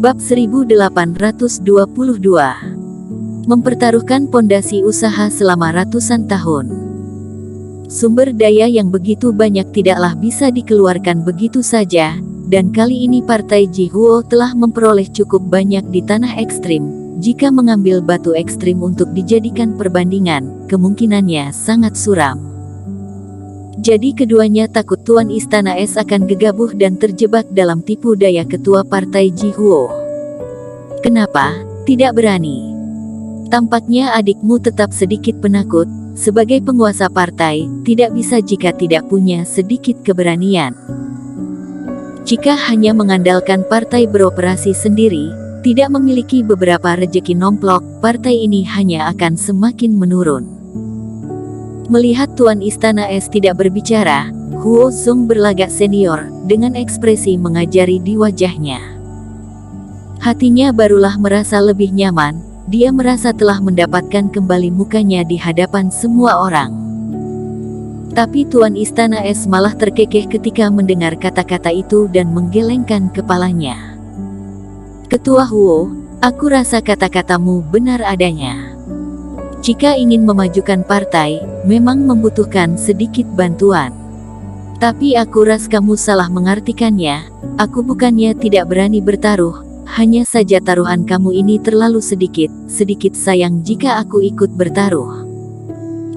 Bab 1822. Mempertaruhkan pondasi usaha selama ratusan tahun. Sumber daya yang begitu banyak tidaklah bisa dikeluarkan begitu saja, dan kali ini Partai Jihuo telah memperoleh cukup banyak di tanah ekstrim. Jika mengambil batu ekstrim untuk dijadikan perbandingan, kemungkinannya sangat suram. Jadi keduanya takut Tuan Istana Es akan gegabah dan terjebak dalam tipu daya ketua Partai Jihuo. Kenapa tidak berani? Tampaknya adikmu tetap sedikit penakut. Sebagai penguasa partai, tidak bisa jika tidak punya sedikit keberanian. Jika hanya mengandalkan partai beroperasi sendiri, tidak memiliki beberapa rejeki nomplok, partai ini hanya akan semakin menurun. Melihat Tuan Istana Es tidak berbicara, Huo Zong berlagak senior, dengan ekspresi mengajari di wajahnya. Hatinya barulah merasa lebih nyaman, dia merasa telah mendapatkan kembali mukanya di hadapan semua orang. Tapi Tuan Istana Es malah terkekeh ketika mendengar kata-kata itu dan menggelengkan kepalanya. Ketua Huo, aku rasa kata-katamu benar adanya. Jika ingin memajukan partai, memang membutuhkan sedikit bantuan. Tapi aku rasa kamu salah mengartikannya. Aku bukannya tidak berani bertaruh, hanya saja taruhan kamu ini terlalu sedikit sayang jika aku ikut bertaruh.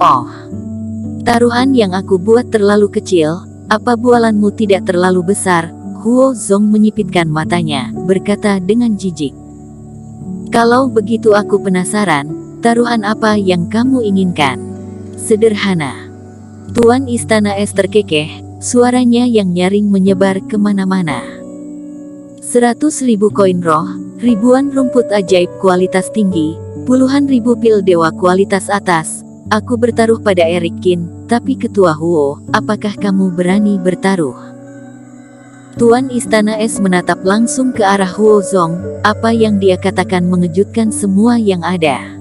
Oh, taruhan yang aku buat terlalu kecil, apa bualanmu tidak terlalu besar? Huo Zong menyipitkan matanya, berkata dengan jijik. Kalau begitu aku penasaran. Taruhan apa yang kamu inginkan? Sederhana. Tuan Istana Es terkekeh, suaranya yang nyaring menyebar kemana-mana. 100.000 koin roh, ribuan rumput ajaib kualitas tinggi, puluhan ribu pil dewa kualitas atas. Aku bertaruh pada Eric Qin, tapi Ketua Huo, apakah kamu berani bertaruh? Tuan Istana Es menatap langsung ke arah Huo Zong, apa yang dia katakan mengejutkan semua yang ada.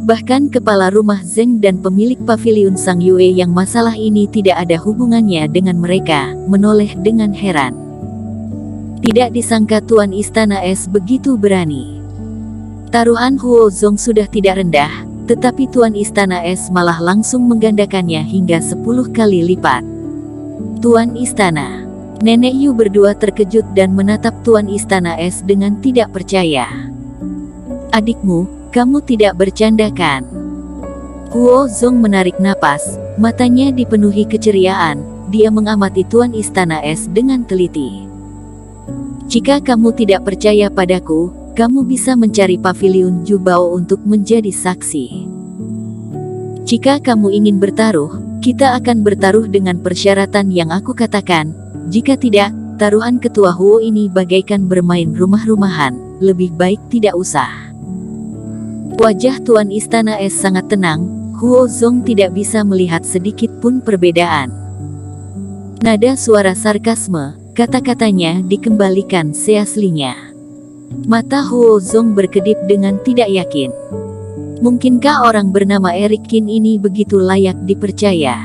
Bahkan kepala rumah Zeng dan pemilik paviliun Sang Yue yang masalah ini tidak ada hubungannya dengan mereka, menoleh dengan heran. Tidak disangka Tuan Istana Es begitu berani. Taruhan Huo Zong sudah tidak rendah, tetapi Tuan Istana Es malah langsung menggandakannya hingga 10 kali lipat. Tuan Istana, Nenek Yu berdua terkejut dan menatap Tuan Istana Es dengan tidak percaya. Adikmu, kamu tidak bercanda kan? Huo Zong menarik napas, matanya dipenuhi keceriaan, dia mengamati Tuan Istana Es dengan teliti. Jika kamu tidak percaya padaku, kamu bisa mencari paviliun Jubao untuk menjadi saksi. Jika kamu ingin bertaruh, kita akan bertaruh dengan persyaratan yang aku katakan. Jika tidak, taruhan Ketua Huo ini bagaikan bermain rumah-rumahan, lebih baik tidak usah. Wajah Tuan Istana Es sangat tenang, Huo Zong tidak bisa melihat sedikit pun perbedaan. Nada suara sarkasme, kata-katanya dikembalikan seaslinya. Mata Huo Zong berkedip dengan tidak yakin. Mungkinkah orang bernama Eric Qin ini begitu layak dipercaya?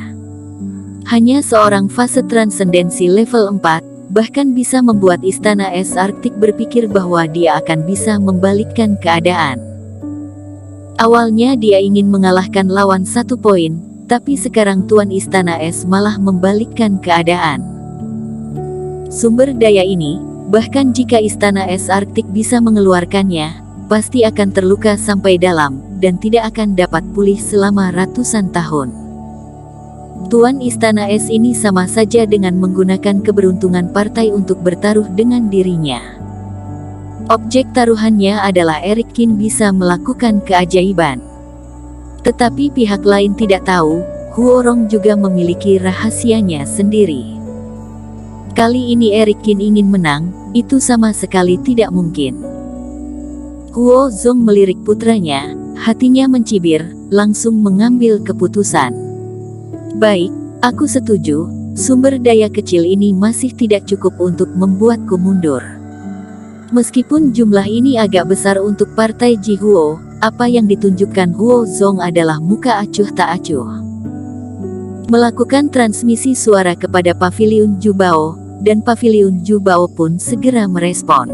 Hanya seorang fase transendensi level 4, bahkan bisa membuat Istana Es Arktik berpikir bahwa dia akan bisa membalikkan keadaan. Awalnya dia ingin mengalahkan lawan 1 poin, tapi sekarang Tuan Istana Es malah membalikkan keadaan. Sumber daya ini, bahkan jika Istana Es Arktik bisa mengeluarkannya, pasti akan terluka sampai dalam, dan tidak akan dapat pulih selama ratusan tahun. Tuan Istana Es ini sama saja dengan menggunakan keberuntungan partai untuk bertaruh dengan dirinya. Objek taruhannya adalah Eric Qin bisa melakukan keajaiban. Tetapi pihak lain tidak tahu, Huo Rong juga memiliki rahasianya sendiri. Kali ini Eric Qin ingin menang, itu sama sekali tidak mungkin. Huo Zong melirik putranya, hatinya mencibir, langsung mengambil keputusan. Baik, aku setuju, sumber daya kecil ini masih tidak cukup untuk membuatku mundur. Meskipun jumlah ini agak besar untuk Partai Jihuo, apa yang ditunjukkan Huo Zong adalah muka acuh tak acuh. Melakukan transmisi suara kepada paviliun Jubao, dan paviliun Jubao pun segera merespon.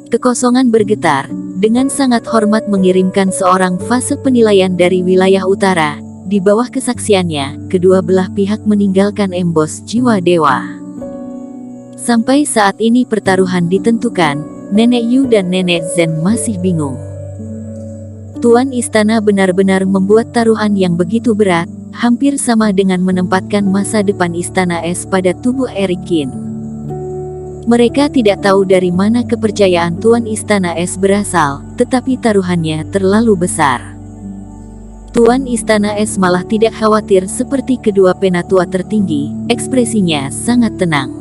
Kekosongan bergetar, dengan sangat hormat mengirimkan seorang fase penilaian dari wilayah utara. Di bawah kesaksiannya, kedua belah pihak meninggalkan embos jiwa dewa. Sampai saat ini pertaruhan ditentukan, Nenek Yu dan Nenek Zen masih bingung. Tuan Istana benar-benar membuat taruhan yang begitu berat, hampir sama dengan menempatkan masa depan Istana Es pada tubuh Erik Kin. Mereka tidak tahu dari mana kepercayaan Tuan Istana Es berasal, tetapi taruhannya terlalu besar. Tuan Istana Es malah tidak khawatir seperti kedua penatua tertinggi, ekspresinya sangat tenang.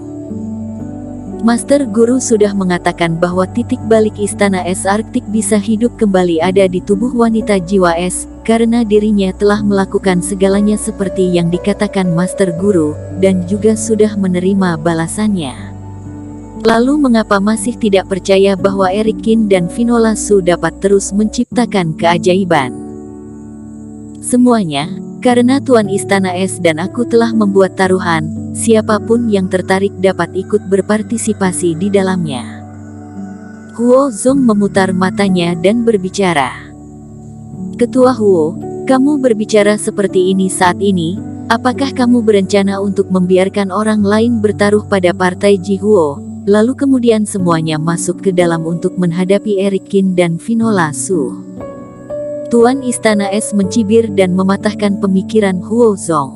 Master Guru sudah mengatakan bahwa titik balik Istana Es Arktik bisa hidup kembali ada di tubuh wanita jiwa es, karena dirinya telah melakukan segalanya seperti yang dikatakan Master Guru, dan juga sudah menerima balasannya. Lalu mengapa masih tidak percaya bahwa Erik Kin dan Finola Su dapat terus menciptakan keajaiban? Semuanya, karena Tuan Istana Es dan aku telah membuat taruhan, siapapun yang tertarik dapat ikut berpartisipasi di dalamnya. Huo Zong memutar matanya dan berbicara. Ketua Huo, kamu berbicara seperti ini saat ini, apakah kamu berencana untuk membiarkan orang lain bertaruh pada partai Ji Huo? Lalu kemudian semuanya masuk ke dalam untuk menghadapi Erik Kin dan Finola Su. Tuan Istana Es mencibir dan mematahkan pemikiran Huo Zong.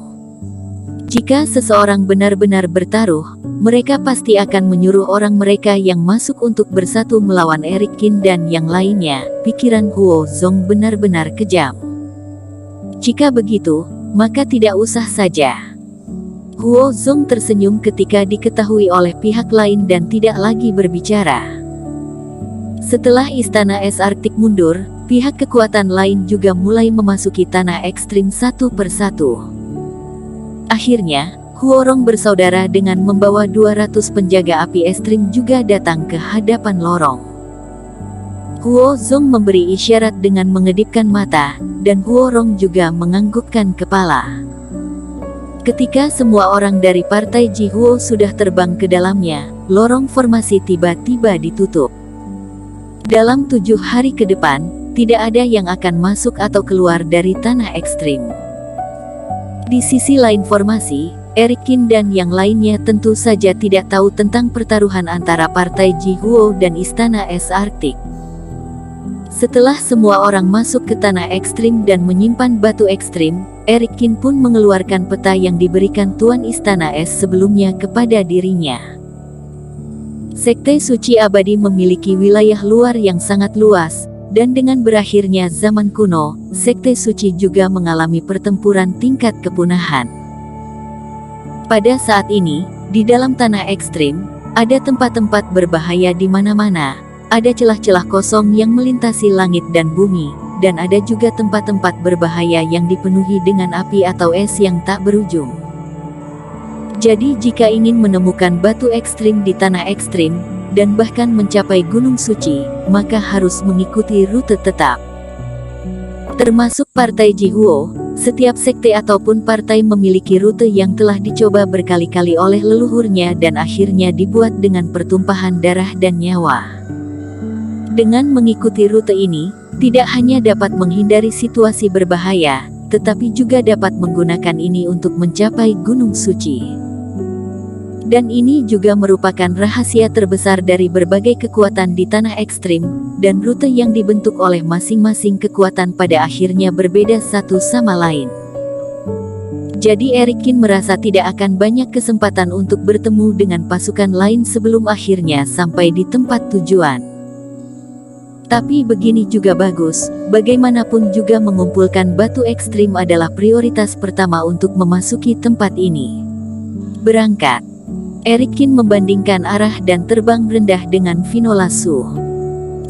Jika seseorang benar-benar bertaruh, mereka pasti akan menyuruh orang mereka yang masuk untuk bersatu melawan Erik Kin dan yang lainnya. Pikiran Huo Zong benar-benar kejam. Jika begitu, maka tidak usah saja. Huo Zong tersenyum ketika diketahui oleh pihak lain dan tidak lagi berbicara. Setelah Istana Es Arktik mundur, pihak kekuatan lain juga mulai memasuki tanah ekstrim satu persatu. Akhirnya, Huorong bersaudara dengan membawa 200 penjaga api ekstrim juga datang ke hadapan lorong. Huo Zong memberi isyarat dengan mengedipkan mata, dan Huorong juga menganggukkan kepala. Ketika semua orang dari partai Ji Huo sudah terbang ke dalamnya, lorong formasi tiba-tiba ditutup. Dalam 7 hari ke depan, tidak ada yang akan masuk atau keluar dari tanah ekstrim. Di sisi lain formasi, Erik Kin dan yang lainnya tentu saja tidak tahu tentang pertaruhan antara partai Ji Huo dan Istana Es Arktik. Setelah semua orang masuk ke tanah ekstrim dan menyimpan batu ekstrim, Erik Kin pun mengeluarkan peta yang diberikan Tuan Istana Es sebelumnya kepada dirinya. Sekte Suci Abadi memiliki wilayah luar yang sangat luas, dan dengan berakhirnya zaman kuno, Sekte Suci juga mengalami pertempuran tingkat kepunahan. Pada saat ini, di dalam tanah ekstrim, ada tempat-tempat berbahaya di mana-mana. Ada celah-celah kosong yang melintasi langit dan bumi, dan ada juga tempat-tempat berbahaya yang dipenuhi dengan api atau es yang tak berujung. Jadi jika ingin menemukan batu ekstrim di tanah ekstrim, dan bahkan mencapai Gunung Suci, maka harus mengikuti rute tetap. Termasuk partai Ji Huo, setiap sekte ataupun partai memiliki rute yang telah dicoba berkali-kali oleh leluhurnya dan akhirnya dibuat dengan pertumpahan darah dan nyawa. Dengan mengikuti rute ini, tidak hanya dapat menghindari situasi berbahaya, tetapi juga dapat menggunakan ini untuk mencapai Gunung Suci. Dan ini juga merupakan rahasia terbesar dari berbagai kekuatan di tanah ekstrim, dan rute yang dibentuk oleh masing-masing kekuatan pada akhirnya berbeda satu sama lain. Jadi Erik Kin merasa tidak akan banyak kesempatan untuk bertemu dengan pasukan lain sebelum akhirnya sampai di tempat tujuan. Tapi begini juga bagus, bagaimanapun juga mengumpulkan batu ekstrim adalah prioritas pertama untuk memasuki tempat ini. Berangkat. Erik Kin membandingkan arah dan terbang rendah dengan Finola Su.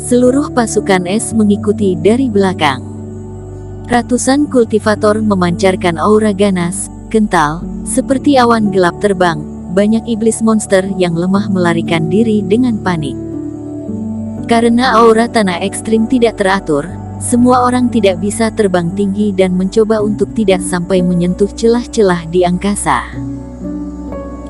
Seluruh pasukan es mengikuti dari belakang. Ratusan kultivator memancarkan aura ganas, kental, seperti awan gelap terbang, banyak iblis monster yang lemah melarikan diri dengan panik. Karena aura tanah ekstrim tidak teratur, semua orang tidak bisa terbang tinggi dan mencoba untuk tidak sampai menyentuh celah-celah di angkasa.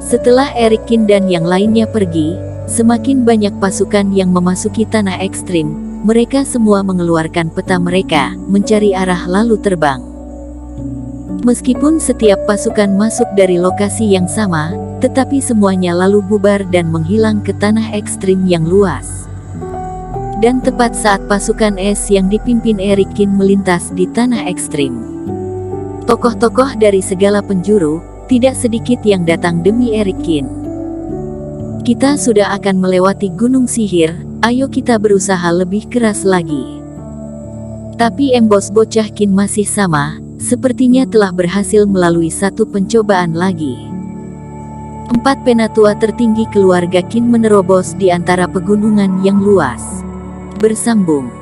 Setelah Erik Kin dan yang lainnya pergi, Semakin banyak pasukan yang memasuki tanah ekstrim, mereka semua mengeluarkan peta mereka, mencari arah lalu terbang. Meskipun setiap pasukan masuk dari lokasi yang sama, tetapi semuanya lalu bubar dan menghilang ke tanah ekstrim yang luas. Dan tepat saat pasukan es yang dipimpin Erik Kin melintas di tanah ekstrim, tokoh-tokoh dari segala penjuru, tidak sedikit yang datang demi Erik Kin. Kita sudah akan melewati gunung sihir, ayo kita berusaha lebih keras lagi. Tapi embos bocah Kin masih sama, sepertinya telah berhasil melalui satu pencobaan lagi. 4 penatua tertinggi keluarga Kin menerobos di antara pegunungan yang luas. Bersambung.